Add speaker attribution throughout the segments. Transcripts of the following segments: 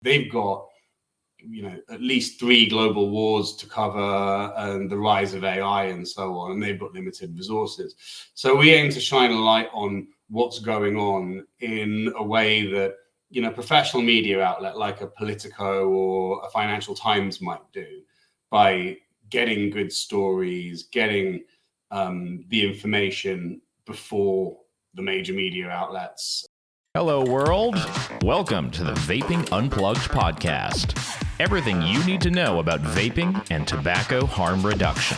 Speaker 1: they've got, at least 3 global wars to cover and the rise of AI and so on, and they've got limited resources. So we aim to shine a light on what's going on in a way that, professional media outlet like a Politico or a Financial Times might do, by getting good stories, getting the information before the major media outlets.
Speaker 2: Hello, world. Welcome to the Vaping Unplugged podcast. Everything you need to know about vaping and tobacco harm reduction.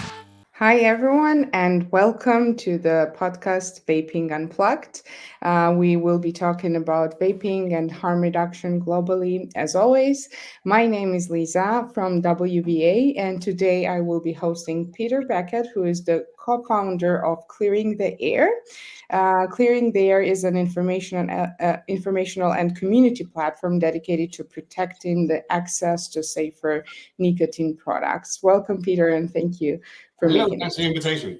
Speaker 3: Hi, everyone, and welcome to the podcast Vaping Unplugged. We will be talking about vaping and harm reduction globally, as always. My name is Liza from WVA, and today I will be hosting Peter Beckett, who is the co-founder of Clearing the Air. Clearing the Air is an informational and community platform dedicated to protecting the access to safer nicotine products. Welcome, Peter, and thank you for making
Speaker 1: Thanks for the invitation.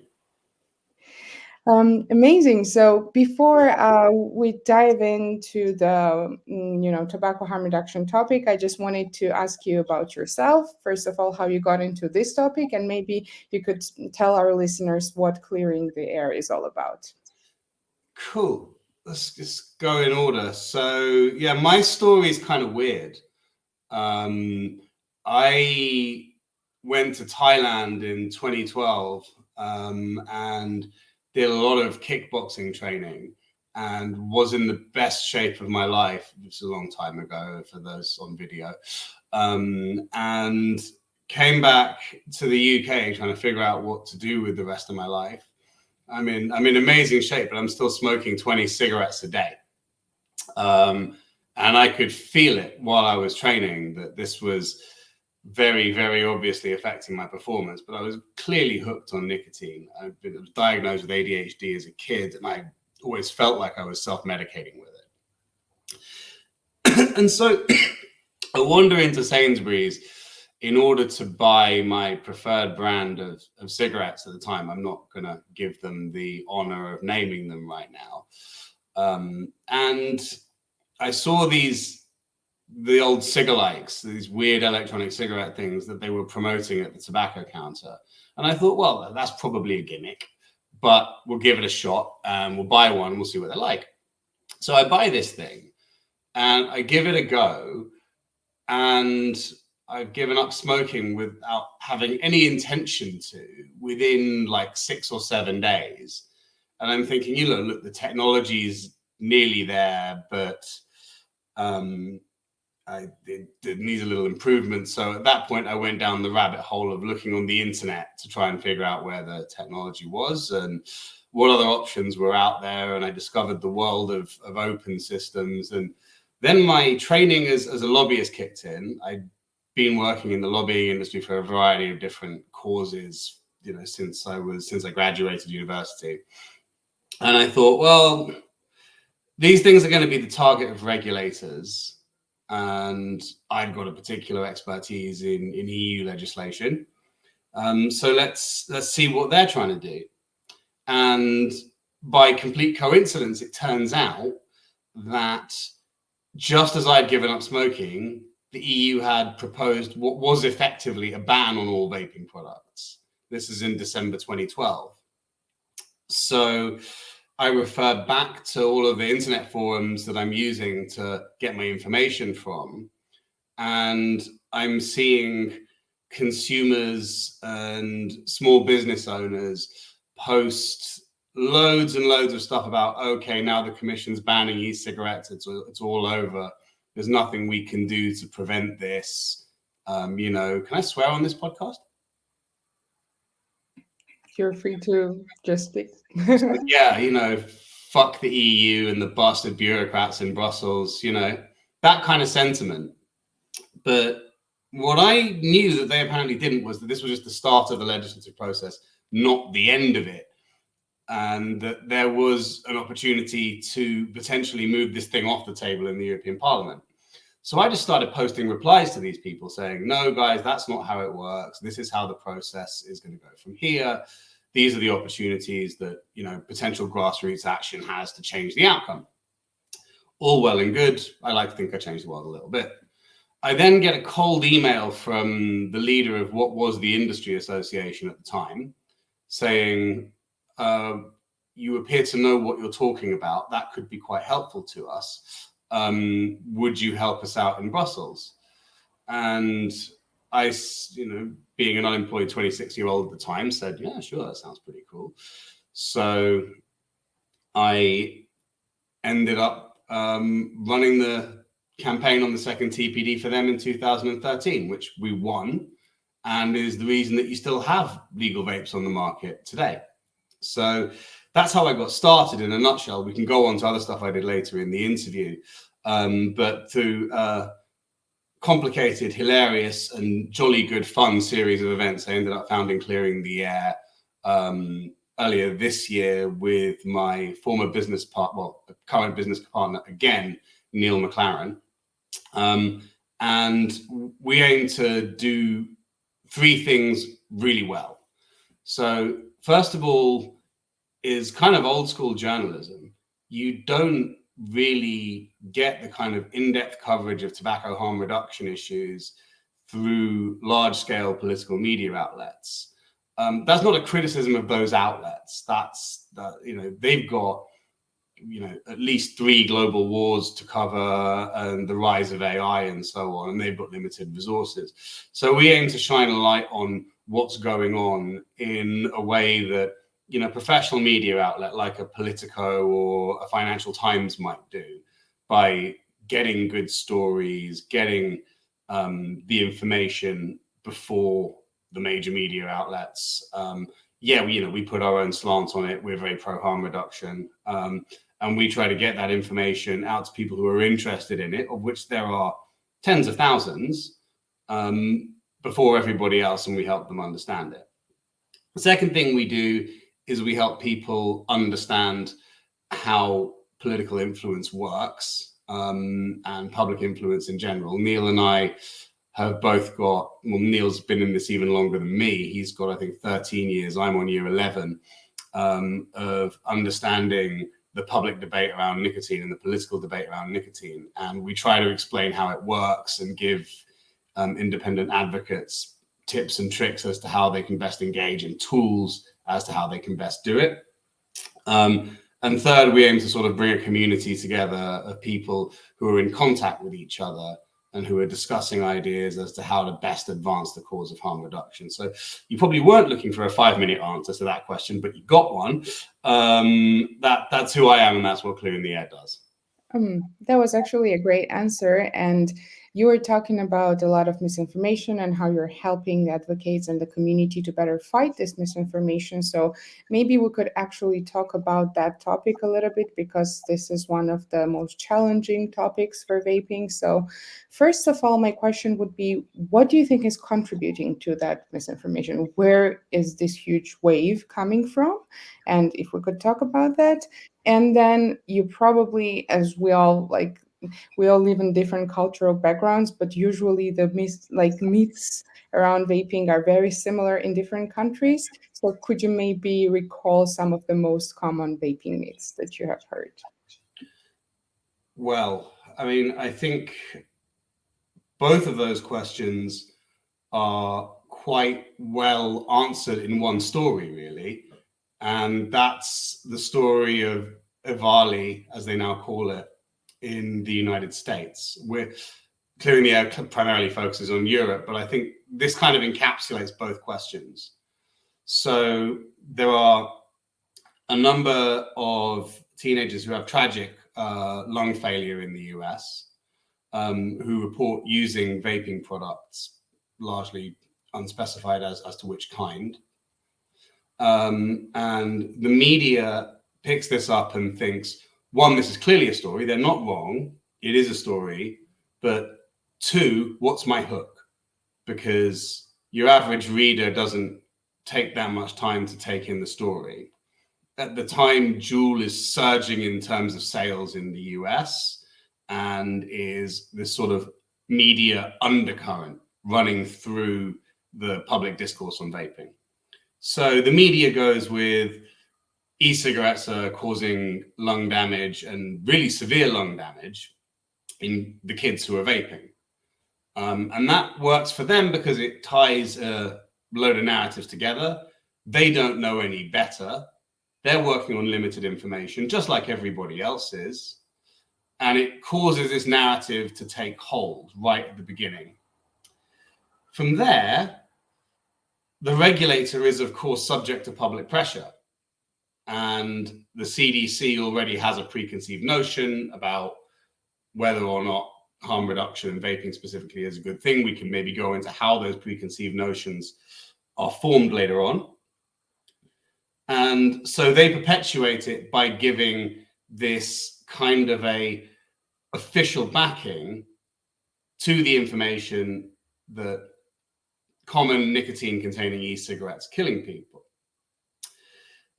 Speaker 3: Amazing. So before we dive into the tobacco harm reduction topic, I just wanted to ask you about yourself. First of all, how you got into this topic, and maybe you could tell our listeners what Clearing the Air is all about.
Speaker 1: Cool. Let's just go in order. So yeah, my story is kind of weird. I went to Thailand in 2012 and did a lot of kickboxing training and was in the best shape of my life. It was a long time ago for those on video. And came back to the UK trying to figure out what to do with the rest of my life. I'm in amazing shape, but I'm still smoking 20 cigarettes a day. And I could feel it while I was training that this was very, very obviously affecting my performance, but I was clearly hooked on nicotine. I was diagnosed with ADHD as a kid, and I always felt like I was self-medicating with it. And so I wander into Sainsbury's in order to buy my preferred brand of cigarettes at the time. I'm not going to give them the honor of naming them right now. And I saw the old cigalikes, these weird electronic cigarette things that they were promoting at the tobacco counter. And I thought, well, that's probably a gimmick, but we'll give it a shot and we'll buy one and we'll see what they're like. So I buy this thing and I give it a go, and I've given up smoking without having any intention to within like 6 or 7 days. And I'm thinking, look, the technology's nearly there, but it needs a little improvement. So at that point, I went down the rabbit hole of looking on the internet to try and figure out where the technology was and what other options were out there. And I discovered the world of open systems. And then my training as a lobbyist kicked in. I'd been working in the lobbying industry for a variety of different causes, since I graduated university. And I thought, well, these things are going to be the target of regulators. And I've got a particular expertise in EU legislation. So let's see what they're trying to do. And by complete coincidence, it turns out that just as I'd given up smoking, the EU had proposed what was effectively a ban on all vaping products. This is in December 2012. So I refer back to all of the internet forums that I'm using to get my information from, and I'm seeing consumers and small business owners post loads and loads of stuff about, okay, now the commission's banning e-cigarettes, it's all over. There's nothing we can do to prevent this. Can I swear on this podcast?
Speaker 3: You're free to just speak.
Speaker 1: So, yeah, fuck the EU and the bastard bureaucrats in Brussels, that kind of sentiment. But what I knew that they apparently didn't was that this was just the start of the legislative process, not the end of it. And that there was an opportunity to potentially move this thing off the table in the European Parliament. So I just started posting replies to these people saying, no, guys, that's not how it works. This is how the process is going to go from here. These are the opportunities that, potential grassroots action has to change the outcome. All well and good. I like to think I changed the world a little bit. I then get a cold email from the leader of what was the industry association at the time saying, you appear to know what you're talking about. That could be quite helpful to us. Would you help us out in Brussels? And I, being an unemployed 26-year-old at the time, said, yeah, sure, that sounds pretty cool. So I ended up running the campaign on the second TPD for them in 2013, which we won, and is the reason that you still have legal vapes on the market today. So that's how I got started in a nutshell. We can go on to other stuff I did later in the interview. But through a complicated, hilarious, and jolly good fun series of events, I ended up founding Clearing the Air earlier this year with my former business partner, current business partner again, Neil McLaren. And we aim to do three things really well. So first of all is kind of old school journalism. You don't really get the kind of in-depth coverage of tobacco harm reduction issues through large-scale political media outlets. That's not a criticism of those outlets. That's they've got at least 3 global wars to cover and the rise of AI and so on, and they've got limited resources. So we aim to shine a light on what's going on in a way that professional media outlet like a Politico or a Financial Times might do, by getting good stories, getting the information before the major media outlets. We put our own slant on it. We're very pro harm reduction. And we try to get that information out to people who are interested in it, of which there are tens of thousands, before everybody else, and we help them understand it. The second thing we do is we help people understand how political influence works, and public influence in general. Neil and I have both got, Neil's been in this even longer than me. He's got, I think, 13 years. I'm on year 11 of understanding the public debate around nicotine and the political debate around nicotine. And we try to explain how it works and give independent advocates tips and tricks as to how they can best engage, and tools as to how they can best do it. And third, we aim to sort of bring a community together of people who are in contact with each other and who are discussing ideas as to how to best advance the cause of harm reduction. So you probably weren't looking for a 5-minute answer to that question, but you got one. That's who I am, and that's what Clearing the Air does.
Speaker 3: That was actually a great answer. And you were talking about a lot of misinformation and how you're helping advocates and the community to better fight this misinformation. So maybe we could actually talk about that topic a little bit, because this is one of the most challenging topics for vaping. So first of all, my question would be, what do you think is contributing to that misinformation? Where is this huge wave coming from? And if we could talk about that. And then you probably, as we all live in different cultural backgrounds, but usually the myths around vaping are very similar in different countries. So could you maybe recall some of the most common vaping myths that you have heard?
Speaker 1: Well, I mean, I think both of those questions are quite well answered in one story, really. And that's the story of EVALI, as they now call it, in the United States. We're Clearing the Air primarily focuses on Europe, but I think this kind of encapsulates both questions. So there are a number of teenagers who have tragic lung failure in the US, who report using vaping products, largely unspecified as to which kind. And the media picks this up and thinks, one, this is clearly a story. They're not wrong. It is a story. But two, what's my hook? Because your average reader doesn't take that much time to take in the story. At the time, Juul is surging in terms of sales in the US and is this sort of media undercurrent running through the public discourse on vaping. So the media goes with e-cigarettes are causing lung damage, and really severe lung damage, in the kids who are vaping. And that works for them because it ties a load of narratives together. They don't know any better. They're working on limited information, just like everybody else is. And it causes this narrative to take hold right at the beginning. From there, the regulator is, of course, subject to public pressure. And the CDC already has a preconceived notion about whether or not harm reduction and vaping specifically is a good thing. We can maybe go into how those preconceived notions are formed later on. And so they perpetuate it by giving this kind of a official backing to the information that common nicotine-containing e-cigarettes killing people.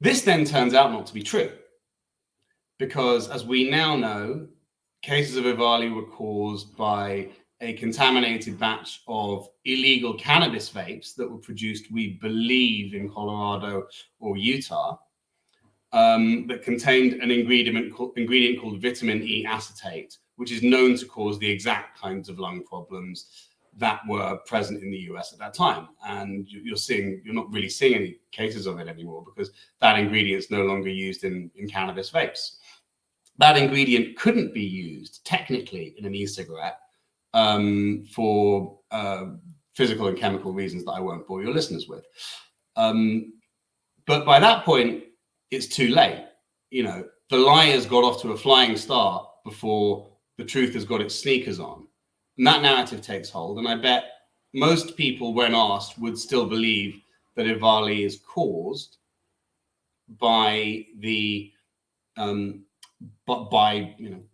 Speaker 1: This then turns out not to be true, because as we now know, cases of EVALI were caused by a contaminated batch of illegal cannabis vapes that were produced, we believe, in Colorado or Utah, that contained an ingredient called vitamin E acetate, which is known to cause the exact kinds of lung problems that were present in the US at that time. And you're not really seeing any cases of it anymore because that ingredient is no longer used in cannabis vapes. That ingredient couldn't be used technically in an e-cigarette for physical and chemical reasons that I won't bore your listeners with. But by that point, it's too late. The lie has got off to a flying start before the truth has got its sneakers on. And that narrative takes hold. And I bet most people, when asked, would still believe that EVALI is caused by the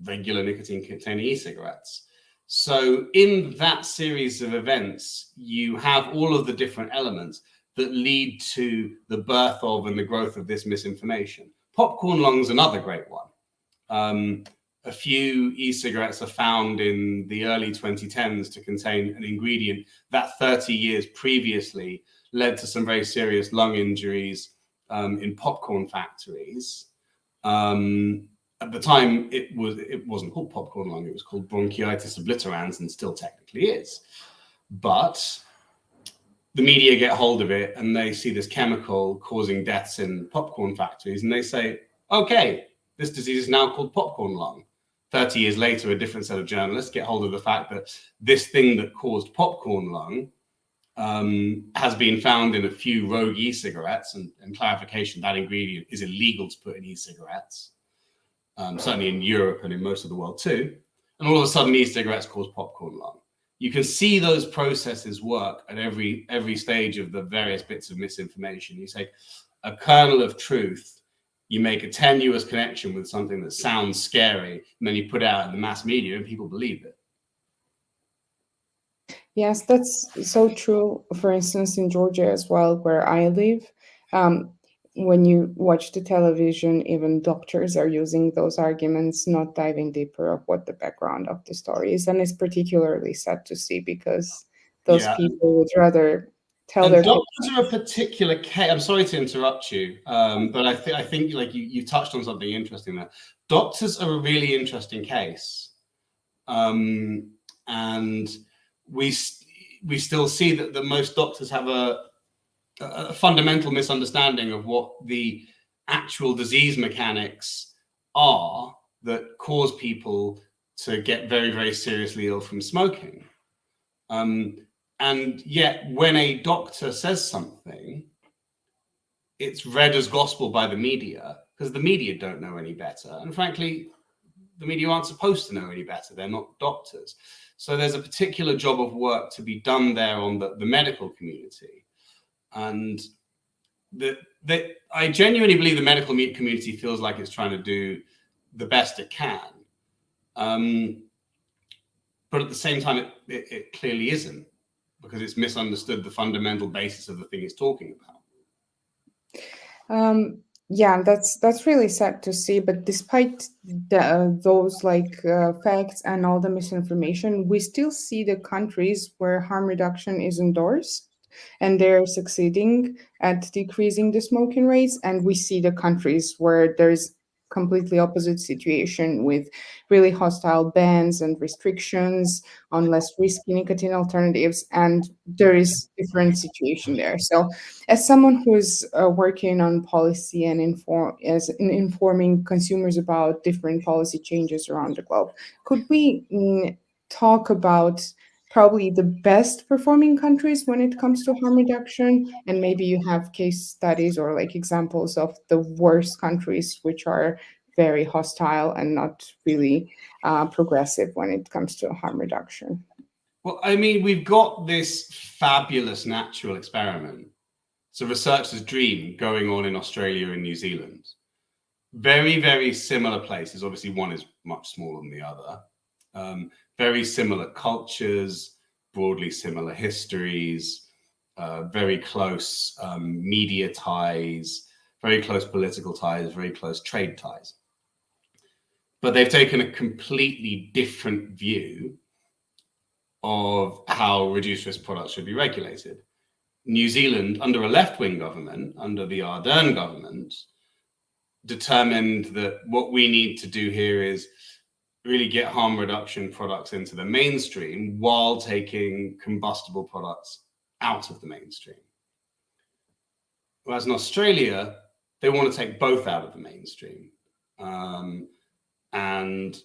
Speaker 1: regular nicotine-containing e-cigarettes. So in that series of events, you have all of the different elements that lead to the birth of and the growth of this misinformation. Popcorn lung's another great one. A few e-cigarettes are found in the early 2010s to contain an ingredient that 30 years previously led to some very serious lung injuries in popcorn factories. At the time, it wasn't called popcorn lung, it was called bronchitis obliterans, and still technically is. But the media get hold of it and they see this chemical causing deaths in popcorn factories, and they say, okay, this disease is now called popcorn lung. 30 years later, a different set of journalists get hold of the fact that this thing that caused popcorn lung has been found in a few rogue e-cigarettes, and clarification, that ingredient is illegal to put in e-cigarettes, certainly in Europe and in most of the world too. And all of a sudden, e-cigarettes cause popcorn lung. You can see those processes work at every stage of the various bits of misinformation. You say a kernel of truth, you make a tenuous connection with something that sounds scary, and then you put it out in the mass media and people believe it.
Speaker 3: Yes, that's so true. For instance, in Georgia as well, where I live, when you watch the television, even doctors are using those arguments, not diving deeper of what the background of the story is. And it's particularly sad to see because those people would rather tell
Speaker 1: and
Speaker 3: their
Speaker 1: doctors are a particular case. I'm sorry to interrupt you, but I think like you touched on something interesting there. Doctors are a really interesting case, and we still see that most doctors have a fundamental misunderstanding of what the actual disease mechanics are that cause people to get very, very seriously ill from smoking. And yet, when a doctor says something, it's read as gospel by the media because the media don't know any better. And frankly, the media aren't supposed to know any better. They're not doctors. So there's a particular job of work to be done there on the medical community. And I genuinely believe the medical community feels like it's trying to do the best it can. But at the same time, it clearly isn't, because it's misunderstood the fundamental basis of the thing it's talking about.
Speaker 3: Yeah, that's really sad to see. But despite those facts and all the misinformation, we still see the countries where harm reduction is endorsed and they're succeeding at decreasing the smoking rates. And we see the countries where there's completely opposite situation with really hostile bans and restrictions on less risky nicotine alternatives, and there is different situation there. So as someone who's working on policy and informing consumers about different policy changes around the globe, could we talk about probably the best performing countries when it comes to harm reduction, and maybe you have case studies or like examples of the worst countries which are very hostile and not really progressive when it comes to harm reduction?
Speaker 1: Well, I mean, we've got this fabulous natural experiment. It's a researcher's dream going on in Australia and New Zealand. Very, very similar places. Obviously, one is much smaller than the other. Very similar cultures, broadly similar histories, very close media ties, very close political ties, very close trade ties. But they've taken a completely different view of how reduced risk products should be regulated. New Zealand, under a left-wing government, under the Ardern government, determined that what we need to do here is really get harm reduction products into the mainstream while taking combustible products out of the mainstream. Whereas in Australia, they want to take both out of the mainstream. And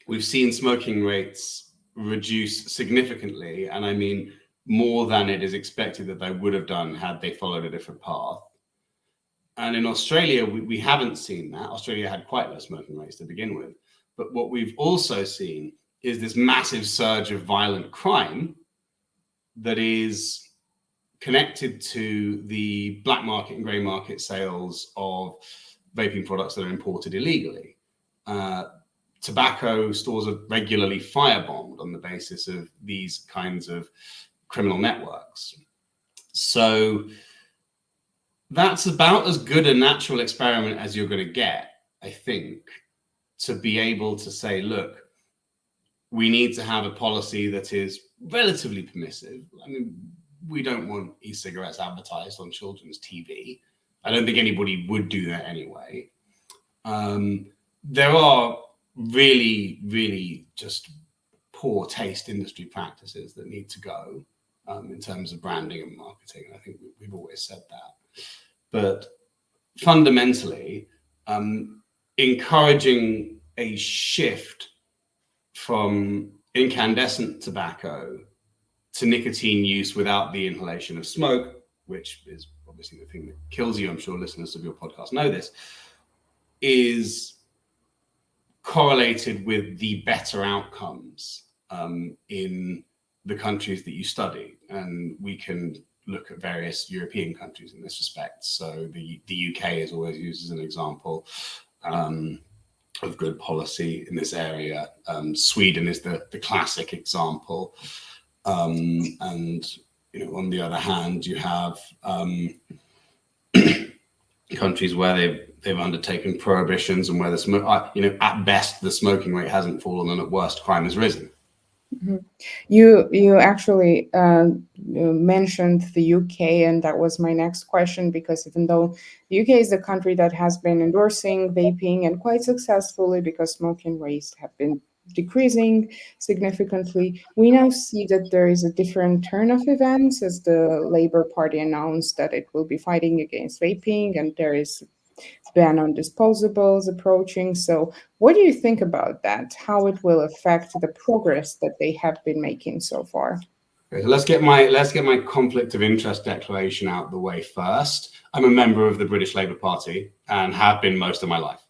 Speaker 1: we've seen smoking rates reduce significantly, and I mean more than it is expected that they would have done had they followed a different path. And in Australia, we haven't seen that. Australia had quite low smoking rates to begin with. But what we've also seen is this massive surge of violent crime that is connected to the black market and grey market sales of vaping products that are imported illegally. Tobacco stores are regularly firebombed on the basis of these kinds of criminal networks. So that's about as good a natural experiment as you're going to get, I think, to be able to say, look, we need to have a policy that is relatively permissive. I mean, we don't want e-cigarettes advertised on children's TV. I don't think anybody would do that anyway. There are really, really just poor taste industry practices that need to go in terms of branding and marketing. I think we've always said that. But fundamentally, encouraging a shift from incandescent tobacco to nicotine use without the inhalation of smoke, which is obviously the thing that kills you, I'm sure listeners of your podcast know this, is correlated with the better outcomes in the countries that you study. And we can look at various European countries in this respect. So the UK is always used as an example of good policy in this area. Sweden is the classic example. And you know, on the other hand, you have countries where they've undertaken prohibitions and where the smoke, you know, at best the smoking rate hasn't fallen, and at worst crime has risen.
Speaker 3: Mm-hmm. You actually mentioned the UK, and that was my next question, because even though the UK is the country that has been endorsing vaping and quite successfully, because smoking rates have been decreasing significantly, we now see that there is a different turn of events as the Labour Party announced that it will be fighting against vaping, and there is ban on disposables approaching. So what do you think about that? How it will affect the progress that they have been making so far?
Speaker 1: Okay, so let's get my conflict of interest declaration out the way first. I'm a member of the British Labour Party and have been most of my life,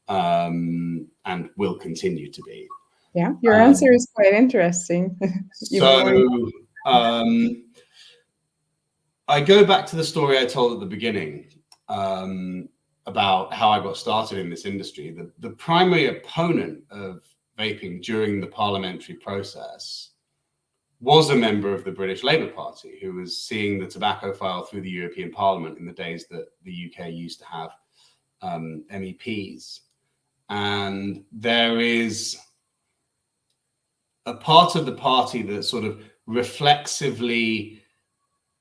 Speaker 1: and will continue to be.
Speaker 3: Yeah, your answer is quite interesting.
Speaker 1: So I go back to the story I told at the beginning about how I got started in this industry. The primary opponent of vaping during the parliamentary process was a member of the British Labour Party who was seeing the tobacco file through the European Parliament in the days that the UK used to have MEPs. And there is a part of the party that sort of reflexively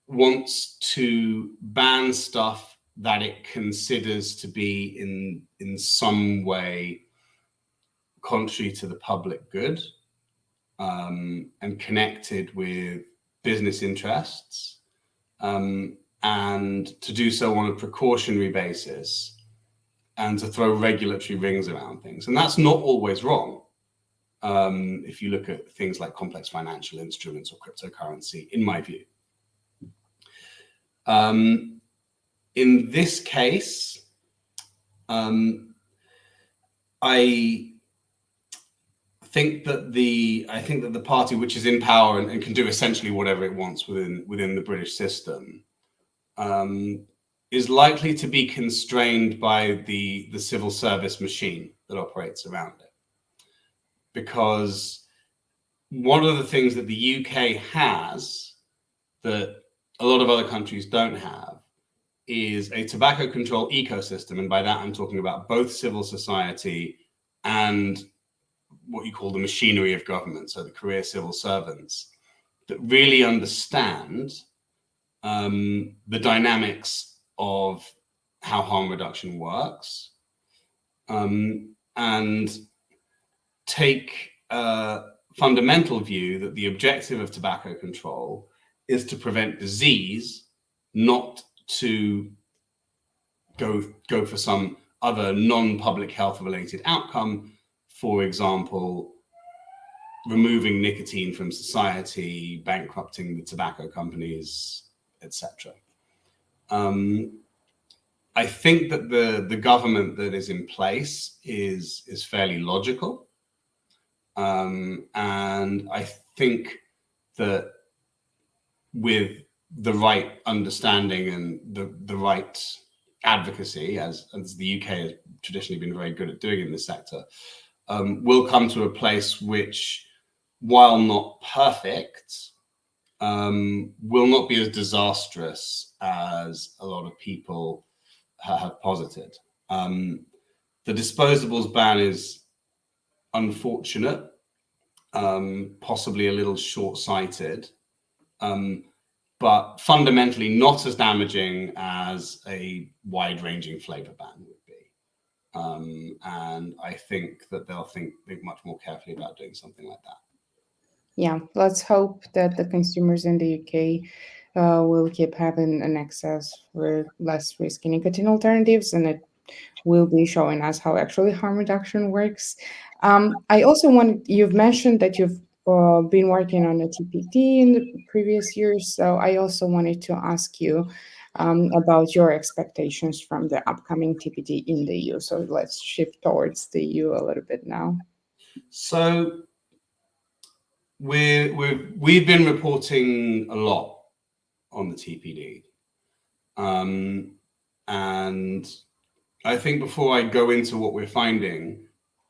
Speaker 1: wants to ban stuff that it considers to be in in some way contrary to the public good, and connected with business interests, and to do so on a precautionary basis, and to throw regulatory rings around things. And that's not always wrong. If you look at things like complex financial instruments or cryptocurrency, in my view. In this case, I think that the party which is in power and can do essentially whatever it wants within the British system is likely to be constrained by the civil service machine that operates around it. Because one of the things that the UK has that a lot of other countries don't have is a tobacco control ecosystem. And by that, I'm talking about both civil society and what you call the machinery of government, so the career civil servants, that really understand the dynamics of how harm reduction works, and take a fundamental view that the objective of tobacco control is to prevent disease, not to go for some other non-public health related outcome. For example, removing nicotine from society, bankrupting the tobacco companies, etc. I think that the government that is in place is fairly logical. And I think that with the right understanding and the right advocacy, as the UK has traditionally been very good at doing in this sector, will come to a place which, while not perfect, will not be as disastrous as a lot of people have posited. The disposables ban is unfortunate, possibly a little short-sighted, but fundamentally not as damaging as a wide-ranging flavor ban would be. And I think that they'll think much more carefully about doing something like that.
Speaker 3: Yeah, let's hope that the consumers in the UK will keep having an access for less risky nicotine alternatives, and it will be showing us how actually harm reduction works. I also you've mentioned that you've been working on a TPD in the previous years, so I also wanted to ask you about your expectations from the upcoming TPD in the EU. So let's shift towards the EU a little bit now.
Speaker 1: So we've been reporting a lot on the TPD, and I think before I go into what we're finding,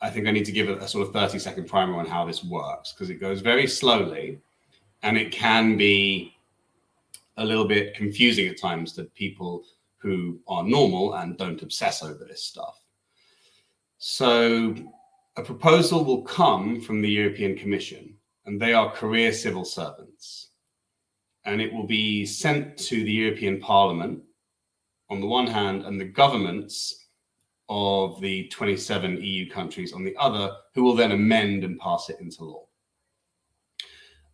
Speaker 1: I think I need to give a sort of 30-second primer on how this works, because it goes very slowly and it can be a little bit confusing at times to people who are normal and don't obsess over this stuff. So a proposal will come from the European Commission, and they are career civil servants. And it will be sent to the European Parliament on the one hand, and the governments of the 27 EU countries on the other, who will then amend and pass it into law.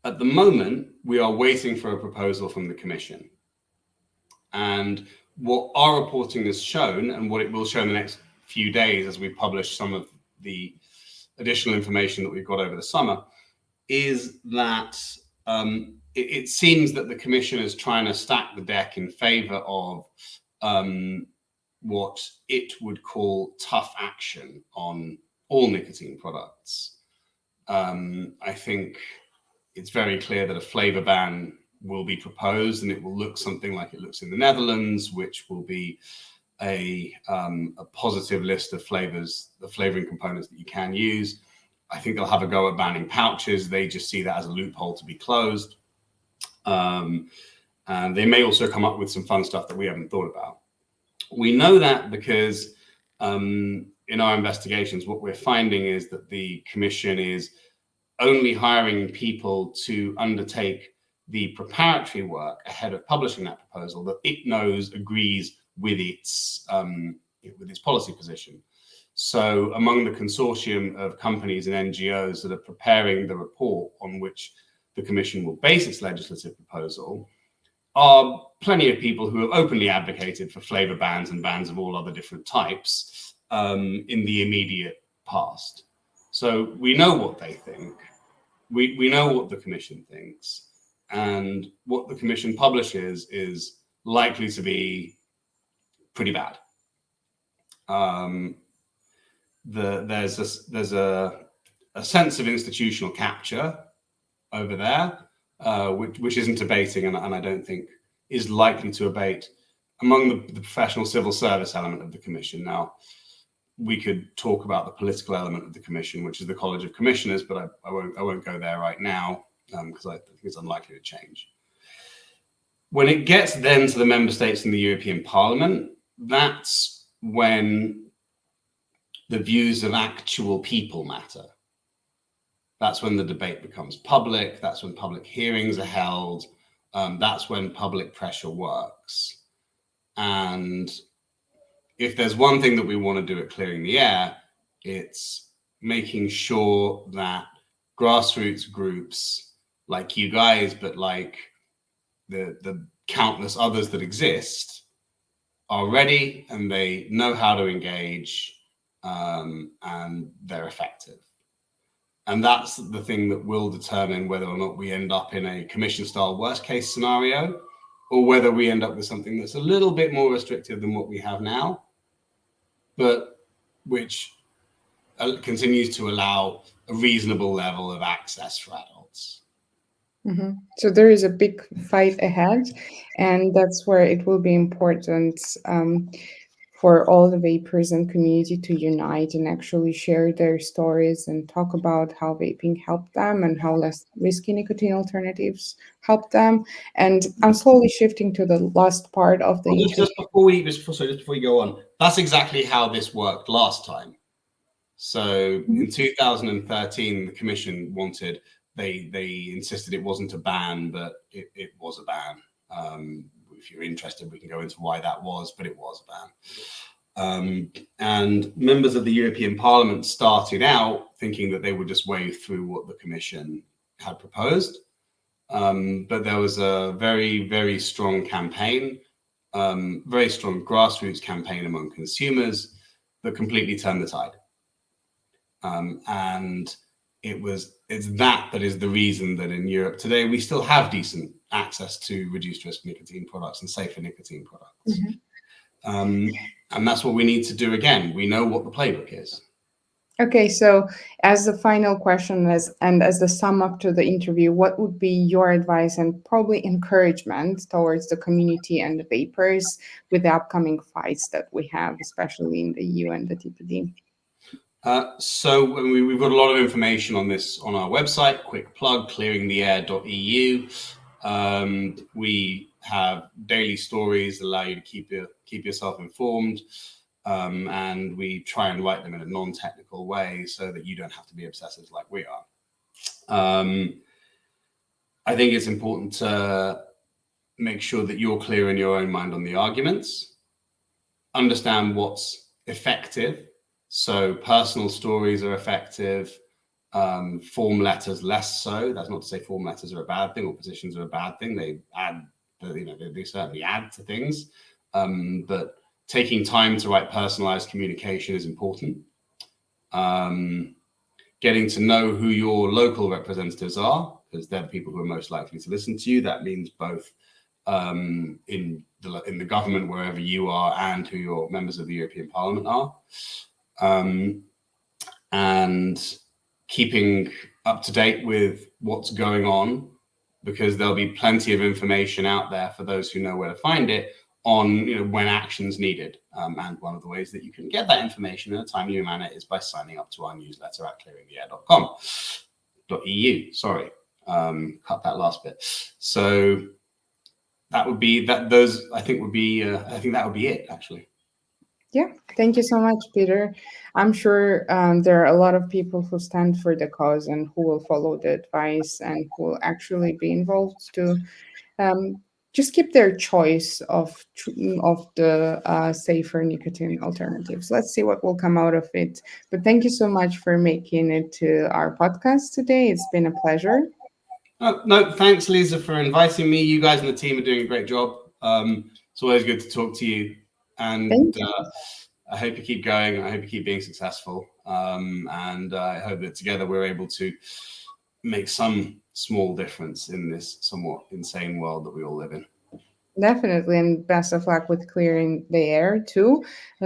Speaker 1: At the moment, we are waiting for a proposal from the Commission. And what our reporting has shown, and what it will show in the next few days as we publish some of the additional information that we've got over the summer, is that it seems that the Commission is trying to stack the deck in favor of what it would call tough action on all nicotine products. I think it's very clear that a flavor ban will be proposed, and it will look something like it looks in the Netherlands, which will be a positive list of flavors, the flavoring components that you can use. I think they'll have a go at banning pouches. They just see that as a loophole to be closed. And they may also come up with some fun stuff that we haven't thought about. We know that because in our investigations, what we're finding is that the Commission is only hiring people to undertake the preparatory work ahead of publishing that proposal that it knows agrees with its policy position. So among the consortium of companies and NGOs that are preparing the report on which the Commission will base its legislative proposal are plenty of people who have openly advocated for flavor bans and bans of all other different types in the immediate past. So we know what they think. We know what the Commission thinks. And what the Commission publishes is likely to be pretty bad. There's a sense of institutional capture over there, which isn't abating, and I don't think is likely to abate among the professional civil service element of the Commission. Now, we could talk about the political element of the Commission, which is the College of Commissioners, but I won't go there right now because I think it's unlikely to change. When it gets then to the member states and the European Parliament, that's when the views of actual people matter. That's when the debate becomes public. That's when public hearings are held. That's when public pressure works. And if there's one thing that we want to do at Clearing the Air, it's making sure that grassroots groups like you guys, but like the countless others that exist, are ready and they know how to engage and they're effective. And that's the thing that will determine whether or not we end up in a Commission-style worst-case scenario, or whether we end up with something that's a little bit more restrictive than what we have now, but which continues to allow a reasonable level of access for adults.
Speaker 3: Mm-hmm. So there is a big fight ahead, and that's where it will be important for all the vapers and community to unite and actually share their stories and talk about how vaping helped them and how less risky nicotine alternatives help them. And I'm slowly shifting to the last part of the interview.
Speaker 1: Just before you go on, that's exactly how this worked last time. So in 2013, the Commission wanted, they insisted it wasn't a ban, but it was a ban. If you're interested, we can go into why that was, but it was a ban. And members of the European Parliament started out thinking that they would just wave through what the Commission had proposed. But there was a very, very strong campaign, very strong grassroots campaign among consumers that completely turned the tide. And it's that is the reason that in Europe today we still have decent access to reduced risk nicotine products and safer nicotine products. Mm-hmm. And that's what we need to do again. We know what the playbook is.
Speaker 3: Okay, so as the final question and as the sum up to the interview, what would be your advice and probably encouragement towards the community and the vapers with the upcoming fights that we have, especially in the EU and the TPD?
Speaker 1: So we've got a lot of information on this on our website. Quick plug: clearingtheair.eu. We have daily stories that allow you to keep yourself informed, and we try and write them in a non-technical way so that you don't have to be obsessive like we are. I think it's important to make sure that you're clear in your own mind on the arguments, understand what's effective. So personal stories are effective, form letters less so. That's not to say form letters are a bad thing or petitions are a bad thing. They add, they certainly add to things. But taking time to write personalized communication is important. Getting to know who your local representatives are, because they're the people who are most likely to listen to you. That means both in the government, wherever you are, and who your members of the European Parliament are. And keeping up to date with what's going on, because there'll be plenty of information out there for those who know where to find it on when action's needed. And one of the ways that you can get that information in a timely manner is by signing up to our newsletter at clearingtheair.com.eu. Sorry, cut that last bit. So that would be that. Those I think would be. I think that would be it actually.
Speaker 3: Yeah, thank you so much, Peter. I'm sure there are a lot of people who stand for the cause and who will follow the advice and who will actually be involved to just keep their choice of the safer nicotine alternatives. Let's see what will come out of it. But thank you so much for making it to our podcast today. It's been a pleasure.
Speaker 1: No, thanks, Liza, for inviting me. You guys and the team are doing a great job. It's always good to talk to you, and I hope you keep going. I hope you keep being successful, and I hope that together we're able to make some small difference in this somewhat insane world that we all live in.
Speaker 3: Definitely, and best of luck with clearing the air too.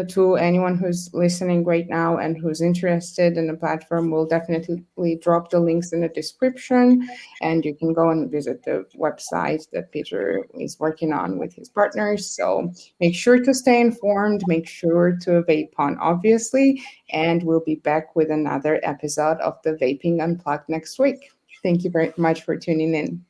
Speaker 3: To anyone who's listening right now and who's interested in the platform, we'll definitely drop the links in the description, and you can go and visit the website that Peter is working on with his partners. So make sure to stay informed, make sure to vape on, obviously, and we'll be back with another episode of the Vaping Unplugged next week. Thank you very much for tuning in.